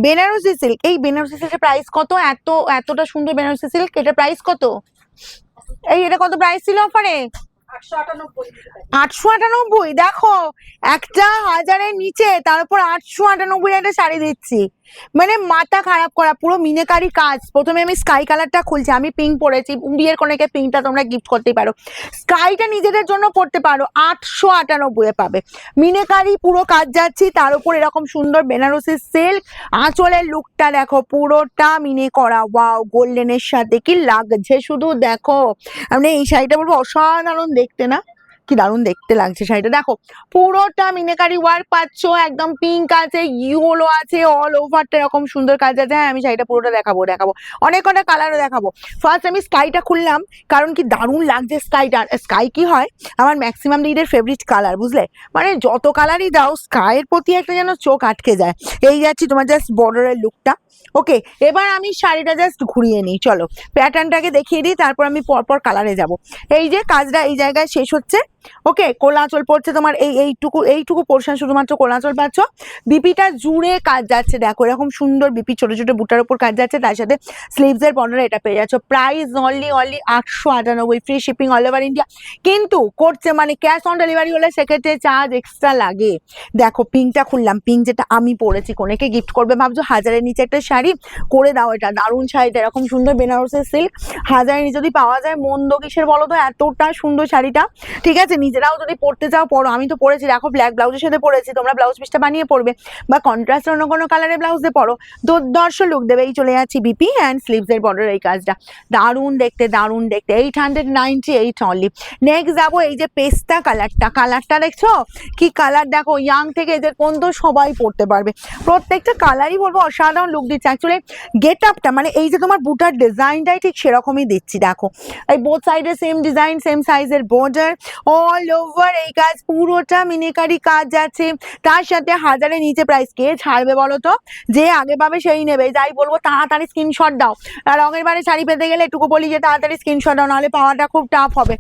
Banarasi silk, এই বেনারসি সিল্কের price কত? এতটা সুন্দর বেনারসি সিল্ক, এটার প্রাইস কত? এটা কত প্রাইস ছিল অফারে? 898। দেখো, একটা 1000-এর নিচে, তার উপর 898 একটা শাড়ি দিচ্ছি, মানে মাথা খারাপ করা, পুরো মিনেকারি কাজ। প্রথমে আমি স্কাই কালারটা খুলছি, আমি পিঙ্ক পরেছি, বিয়ের কনেকে পিঙ্কটা তোমরা গিফট করতেই পারো, স্কাইটা নিজেদের জন্য পড়তে পারো, 898 পাবে। মিনেকারি পুরো কাজ যাচ্ছি, তার উপর এরকম সুন্দর বেনারসি সিল্ক, আঁচলের লুকটা দেখো পুরোটা মিনে করা, ওয়াও, গোল্ডেনের সাথে কি লাগছে শুধু দেখো। আমি এই শাড়িটা বলবো অসাধারণ দেখতে, না? কি দারুণ দেখতে লাগছে শাড়িটা, দেখো পুরোটা মিনেকারি ওয়ার্ক পাচ্ছ, একদম পিঙ্ক আছে, ইয়েলো আছে, অল ওভারটা এরকম সুন্দর কাজ আছে। হ্যাঁ, আমি শাড়িটা পুরোটা দেখাবো, অনেক কটা কালারও দেখাবো। ফার্স্ট আমি স্কাইটা খুললাম, কারণ কি দারুণ লাগছে স্কাইটা। স্কাই কি হয়, আমার ম্যাক্সিমাম লিডের ফেভারিট কালার, বুঝলে, মানে যত কালারই দাও স্কাইয়ের প্রতি একটা যেন চোখ আটকে যায়। এই যাচ্ছি তোমার জাস্ট বর্ডারের লুকটা। ওকে, এবার আমি শাড়িটা জাস্ট ঘুরিয়ে নিই, চলো প্যাটার্নটাকে দেখিয়ে দিই, তারপর আমি পরপর কালারে যাব। এই যে কাজটা এই জায়গায় শেষ হচ্ছে, ওকে, কোলাচল পড়ছে তোমার, এইটুকু পোর্শন শুধুমাত্র কোলাচল পাচ্ছ, বিপিটা জুড়ে কাজ যাচ্ছে, দেখো এরকম সুন্দর বিপি ছোট ছোট বুটার উপর কাজ যাচ্ছে, তার সাথে স্লিভস এর বর্ডারে এটা পেয়ে যাচ্ছ। Price only 898, free shipping all over India. কিন্তু করছে মানে ক্যাশ অন ডেলিভারি হলে সেক্ষেত্রে চার্জ এক্সট্রা লাগে। দেখো পিঙ্কটা খুললাম, পিঙ্ক যেটা আমি পরেছি, কোনেকে গিফট করবে ভাবছো, 1000-এর নিচে একটা শাড়ি করে দাও, এটা দারুণ শাড়িটা, এরকম সুন্দর বেনারসের সিল্ক, 1000-এর নিচে যদি পাওয়া যায় মন্দ কিসের বলো তো, এতটা সুন্দর শাড়িটা। ঠিক আছে, নিজেরাও যদি পড়তে চাও পড়ো, আমি তো পড়েছি, দেখো ব্ল্যাক ব্লাউজের সাথে পড়েছি, তোমরা ব্লাউজ পিসটা বানিয়ে পড়বে, বা কন্ট্রাস্ট অন্য কোনো কালারের ব্লাউজ দিয়ে পড়ো, দুর্ধর্ষ লুক দেবে। এই চলে যাচ্ছি বিপি অ্যান্ড স্লিভস এর বর্ডার, এই কাজটা দারুণ দেখতে, দারুণ দেখতে, 898 অনলি। নেক্সট যাবো এই যে পেস্তা কালারটা দেখছো কি কালার, দেখো ইয়াং থেকে এদের পর্যন্ত সবাই পড়তে পারবে, প্রত্যেকটা কালারই বলবো অসাধারণ লুক দিচ্ছে। অ্যাকচুয়ালি গেট আপটা মানে এই যে তোমার বুটার ডিজাইনটাই ঠিক সেরকমই দিচ্ছি, দেখো এই বোথ সাইডে সেম ডিজাইন, সেম সাইজের বর্ডার, অল ওভার এই কাজ, পুরোটা মিনেকারি কাজ যাচ্ছে, তার সাথে 1000-এর নিচে প্রাইস। কে ছাড়বে বলো তো, যে আগে পাবে সেই নেবে, যাই বলবো তাড়াতাড়ি স্ক্রিনশট দাও। আর রঙের বারে শাড়ি পেতে গেলে এটুকু বলি যে তাড়াতাড়ি স্ক্রিনশট দাও, নাহলে পাওয়াটা খুব টাফ হবে।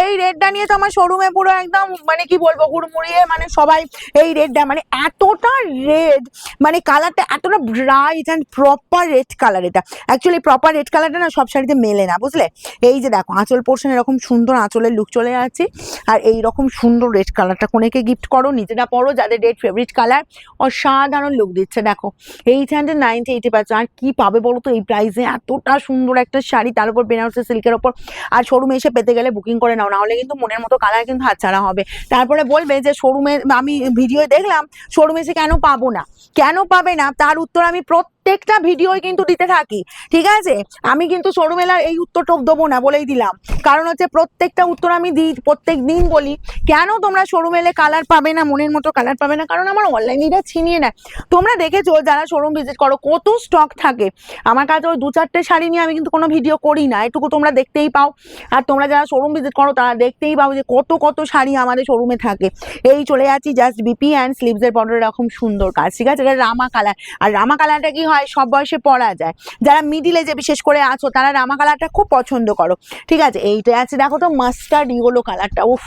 এই রেটটা নিয়ে তো আমার শোরুমে পুরো একদম মানে কি বলবো হুড়মুড়িয়ে, মানে সবাই এই রেটটা, মানে এতটা রেড, মানে কালারটা এতটা bright and proper red colour. এটা অ্যাকচুয়ালি প্রপার রেড কালারটা না সব শাড়িতে মেলে না, বুঝলে। এই যে দেখো আঁচল পোর্শন এরকম সুন্দর আঁচলের লুক চলে যাচ্ছে, আর এইরকম সুন্দর রেড কালারটা কোনেকে গিফট করো, নিজেরা পরো, যাদের রেড ফেভারিট কালার, অসাধারণ লুক দিচ্ছে। দেখো 898 পাচ্ছ, আর কি পাবে বলো তো এই প্রাইসে, এতটা সুন্দর একটা শাড়ি, তার উপর বেনারসি সিল্কের ওপর। আর শোরুমে এসে পেতে গেলে বুকিং করে নাও, নাহলে কিন্তু মনের মতো কালার কিন্তু হাতছাড়া হবে। তারপরে বলবে যে শোরুমে আমি ভিডিও দেখলাম, শোরুমে এসে কেন পাবো না, কেন পাবে না, তার উত্তর আমি প্রত্যেকটা ভিডিওই কিন্তু দিতে থাকি, ঠিক আছে। আমি কিন্তু শোরুমে এই উত্তরটা দেবো না, বলেই দিলাম, কারণ হচ্ছে প্রত্যেকটা উত্তর আমি দিই, প্রত্যেক দিন বলি কেন তোমরা শোরুমে এলে কালার পাবে না, মনের মতো কালার পাবে না, কারণ আমার অনলাইনে এটা ছিনিয়ে নেয়। তোমরা দেখেছো যারা শোরুম ভিজিট করো কত স্টক থাকে, আমার কাছে ওই 2-4টে শাড়ি নিয়ে আমি কিন্তু কোনো ভিডিও করি না, এটুকু তোমরা দেখতেই পাও। আর তোমরা যারা শোরুম ভিজিট করো তারা দেখতেই পাও যে কত শাড়ি আমাদের শোরুমে থাকে। এই চলে যাচ্ছি জাস্ট বিপি অ্যান্ড স্লিভসের বর্ডার, এরকম সুন্দর কাজ, ঠিক আছে। এটা রামা কালার, আর রামা কালারটা কি হয় সব বয়সে পরা যায়, যারা মিডিলে যে বিশেষ করে আছো তারা রামা কালারটা খুব পছন্দ করো, ঠিক আছে। এইটা আছে দেখো তো মাস্টার্ড ইয়েলো কালারটা, উফ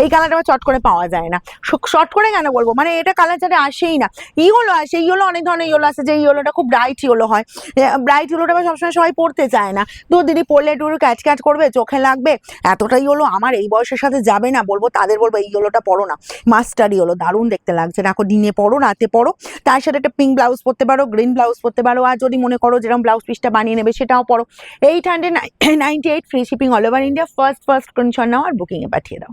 এই কালারটা চট করে পাওয়া যায় না, শর্ট করে কেন বলবো, মানে এটা কালার ছাড়া আসেই না। ইয়েলো আসে, ইয়েলো অনেক ধরনের ইয়েলো আছে, যে ইয়েলোটা খুব ব্রাইট ইয়েলো হয়, ব্রাইট ইয়েলোটা সবসময় সবাই পড়তে চায় না, তো দিদি পড়লে একটু ক্যাচ করবে, চোখে লাগবে, এতটা ইয়েলো আমার এই বয়সের সাথে যাবে না, বলবো তাদের বলবো এই ইয়েলোটা পরো না, মাস্টার্ড ইয়েলো দারুণ দেখতে লাগছে, দেখো দিনে পরো রাতে পরো, তার সাথে একটা পিঙ্ক ব্লাউজ পরতে পারো, গ্রিন ব্লাউজ পরতে পারো, আর যদি মনে করো যেরকম ব্লাউজ পিসটা বানিয়ে নেবে সেটাও পরো। 898 free shipping all over India. First screenshot নাও আর বুকিং এ পাঠিয়ে দাও।